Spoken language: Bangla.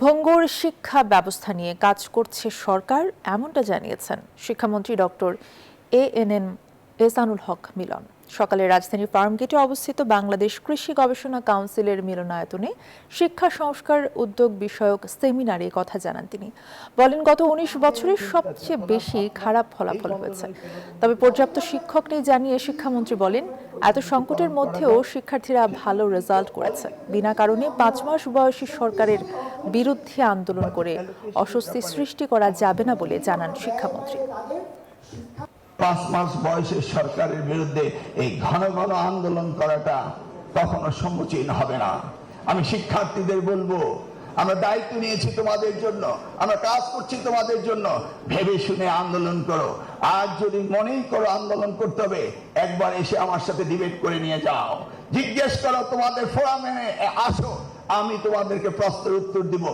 ভঙ্গুর শিক্ষা ব্যবস্থা নিয়ে কাজ করছে সরকার, এমনটা জানিয়েছেন শিক্ষামন্ত্রী ডক্টর এএনএম এহসানুল হক মিলন। সকালে রাজধানীর ফার্মগেটে অবস্থিত বাংলাদেশ কৃষি গবেষণা কাউন্সিলের মিলনায়তনে শিক্ষা সংস্কার উদ্যোগ বিষয়ক সেমিনারে কথা জানান তিনি। বলেন, গত ১৯ বছরে সবচেয়ে বেশি খারাপ ফলাফল হয়েছে, তবে পর্যাপ্ত শিক্ষক নেই জানিয়ে শিক্ষামন্ত্রী বলেন, এত সংকটের মধ্যেও শিক্ষার্থীরা ভালো রেজাল্ট করেছে। বিনা কারণে ৫ মাস বয়সী সরকারের বিরুদ্ধে আন্দোলন করে অস্বস্তি সৃষ্টি করা যাবে না বলে জানান শিক্ষামন্ত্রী। ৫ মাস বয়সের সরকারের বিরুদ্ধে এই ঘন ঘন আন্দোলন করাটা কখনো সম্মুখীন হবে না। আমি শিক্ষার্থীদের বলবো, আমরা দায়িত্ব নিয়েছি তোমাদের জন্য, আমরা কাজ করছি তোমাদের জন্য, ভেবে শুনে আন্দোলন করো। আজ যদি মনেই করো আন্দোলন করতে হবে, একবার এসে আমার সাথে ডিবেট করে নিয়ে যাও, জিজ্ঞেস করো, তোমাদের ফোরামে আসো, আমি তোমাদেরকে প্রশ্নের উত্তর দিব।